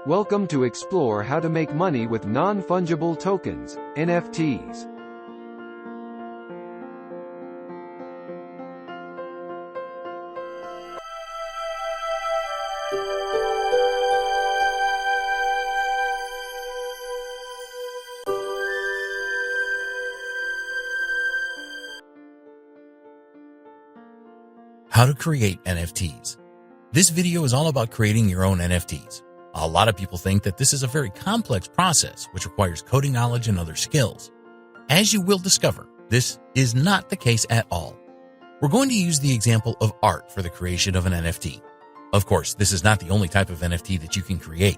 Welcome to explore how to make money with non-fungible tokens, NFTs. How to create NFTs. This video is all about creating your own NFTs. A lot of people think that this is a very complex process which requires coding knowledge and other skills. As you will discover, this is not the case at all. We're going to use the example of art for the creation of an NFT. Of course, this is not the only type of NFT that you can create.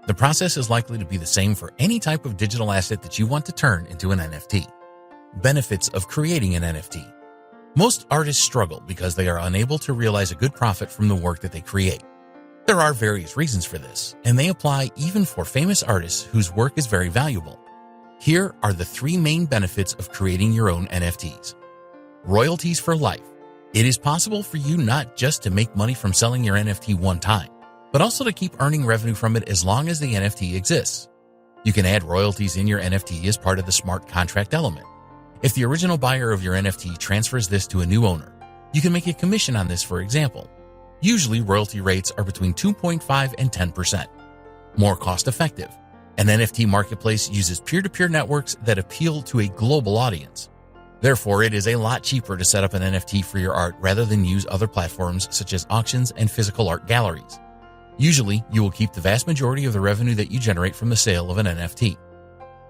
The process is likely to be the same for any type of digital asset that you want to turn into an NFT. Benefits of creating an NFT. Most artists struggle because they are unable to realize a good profit from the work that they create. There are various reasons for this, and they apply even for famous artists whose work is very valuable. Here are the three main benefits of creating your own NFTs. Royalties for life. It is possible for you not just to make money from selling your NFT one time, but also to keep earning revenue from it as long as the NFT exists. You can add royalties in your NFT as part of the smart contract element. If the original buyer of your NFT transfers this to a new owner, you can make a commission on this, for example. Usually, royalty rates are between 2.5 and 10%. More cost-effective. An NFT marketplace uses peer-to-peer networks that appeal to a global audience. Therefore, it is a lot cheaper to set up an NFT for your art rather than use other platforms such as auctions and physical art galleries. Usually, you will keep the vast majority of the revenue that you generate from the sale of an NFT.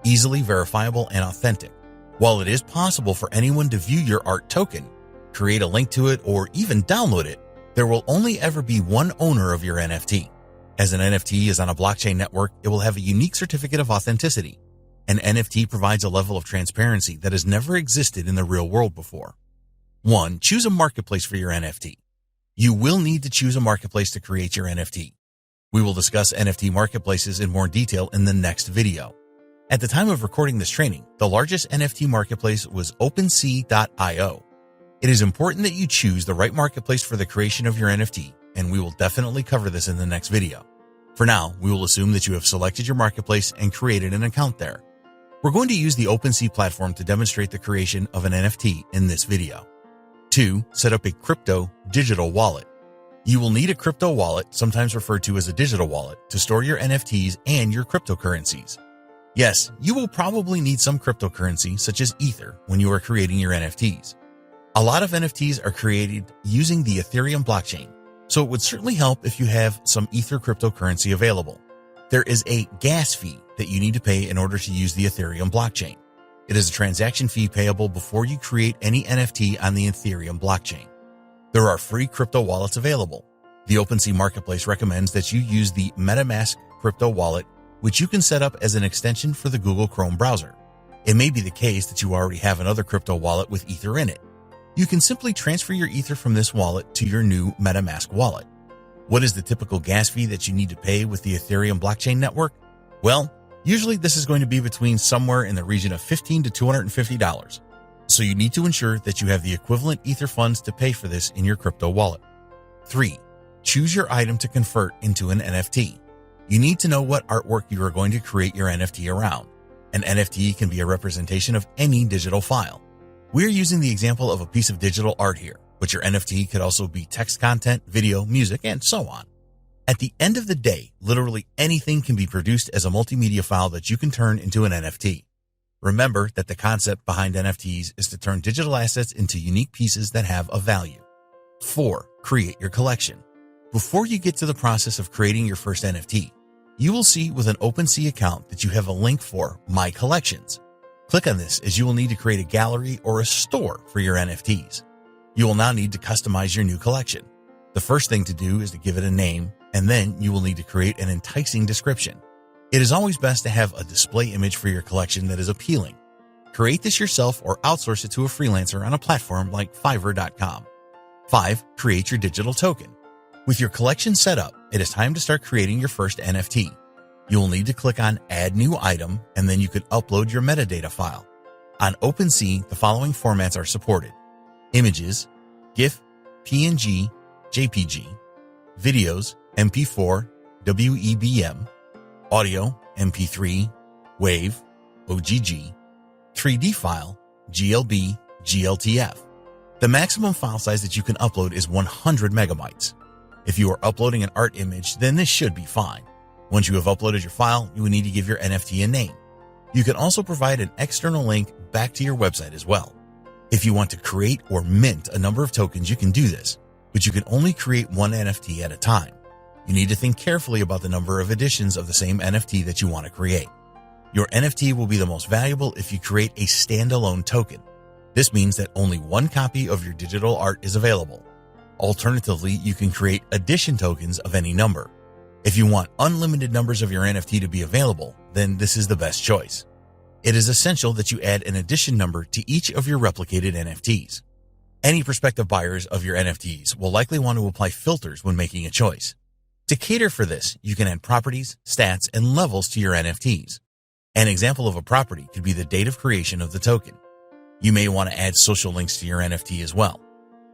Easily verifiable and authentic. While it is possible for anyone to view your art token, create a link to it, or even download it, there will only ever be one owner of your NFT. As an NFT is on a blockchain network, it will have a unique certificate of authenticity. An NFT provides a level of transparency that has never existed in the real world before. 1. Choose a marketplace for your NFT. You will need to choose a marketplace to create your NFT. We will discuss NFT marketplaces in more detail in the next video. At the time of recording this training, the largest NFT marketplace was OpenSea.io. It is important that you choose the right marketplace for the creation of your NFT, and we will definitely cover this in the next video. For now, we will assume that you have selected your marketplace and created an account there. We're going to use the OpenSea platform to demonstrate the creation of an NFT in this video. 2. Set up a crypto digital wallet. You will need a crypto wallet, sometimes referred to as a digital wallet, to store your NFTs and your cryptocurrencies. Yes, you will probably need some cryptocurrency such as Ether when you are creating your NFTs. A lot of NFTs are created using the Ethereum blockchain, so it would certainly help if you have some Ether cryptocurrency available. There is a gas fee that you need to pay in order to use the Ethereum blockchain. It is a transaction fee payable before you create any NFT on the Ethereum blockchain. There are free crypto wallets available. The OpenSea marketplace recommends that you use the MetaMask crypto wallet, which you can set up as an extension for the Google Chrome browser. It may be the case that you already have another crypto wallet with Ether in it. You can simply transfer your Ether from this wallet to your new MetaMask wallet. What is the typical gas fee that you need to pay with the Ethereum blockchain network? Well, usually this is going to be between somewhere in the region of $15 to $250. So you need to ensure that you have the equivalent Ether funds to pay for this in your crypto wallet. 3. Choose your item to convert into an NFT. You need to know what artwork you are going to create your NFT around. An NFT can be a representation of any digital file. We are using the example of a piece of digital art here, but your NFT could also be text content, video, music, and so on. At the end of the day, literally anything can be produced as a multimedia file that you can turn into an NFT. Remember that the concept behind NFTs is to turn digital assets into unique pieces that have a value. 4. Create your collection. Before you get to the process of creating your first NFT, you will see with an OpenSea account that you have a link for My Collections. Click on this as you will need to create a gallery or a store for your NFTs. You will now need to customize your new collection. The first thing to do is to give it a name, and then you will need to create an enticing description. It is always best to have a display image for your collection that is appealing. Create this yourself or outsource it to a freelancer on a platform like Fiverr.com. 5. Create your digital token. With your collection set up, it is time to start creating your first NFT. You will need to click on Add New Item, and then you could upload your metadata file. On OpenSea, the following formats are supported: images, GIF, PNG, JPG, videos, MP4, WEBM, audio, MP3, WAV, OGG, 3D file, GLB, GLTF. The maximum file size that you can upload is 100 megabytes. If you are uploading an art image, then this should be fine. Once you have uploaded your file, you will need to give your NFT a name. You can also provide an external link back to your website as well. If you want to create or mint a number of tokens, you can do this, but you can only create one NFT at a time. You need to think carefully about the number of editions of the same NFT that you want to create. Your NFT will be the most valuable if you create a standalone token. This means that only one copy of your digital art is available. Alternatively, you can create edition tokens of any number. If you want unlimited numbers of your NFT to be available, then this is the best choice. It is essential that you add an edition number to each of your replicated NFTs. Any prospective buyers of your NFTs will likely want to apply filters when making a choice. To cater for this, you can add properties, stats, and levels to your NFTs. An example of a property could be the date of creation of the token. You may want to add social links to your NFT as well.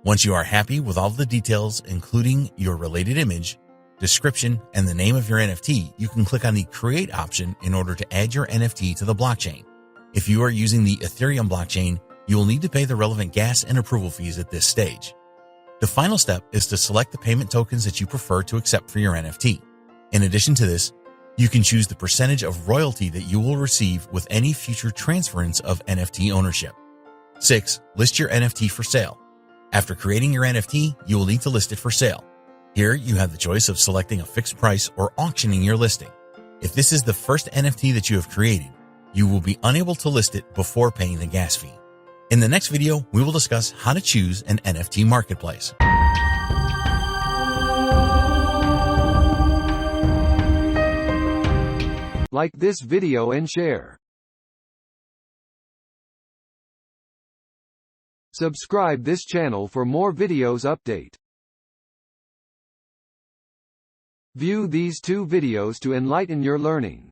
Once you are happy with all of the details, including your related image, description, and the name of your NFT, you can click on the Create option in order to add your NFT to the blockchain. If you are using the Ethereum blockchain, you will need to pay the relevant gas and approval fees at this stage. The final step is to select the payment tokens that you prefer to accept for your NFT. In addition to this, you can choose the percentage of royalty that you will receive with any future transference of NFT ownership. 6. List your NFT for sale. After creating your NFT, you will need to list it for sale. Here, you have the choice of selecting a fixed price or auctioning your listing. If this is the first NFT that you have created, you will be unable to list it before paying the gas fee. In the next video, we will discuss how to choose an NFT marketplace. Like this video and share. Subscribe this channel for more videos update. View these two videos to enlighten your learning.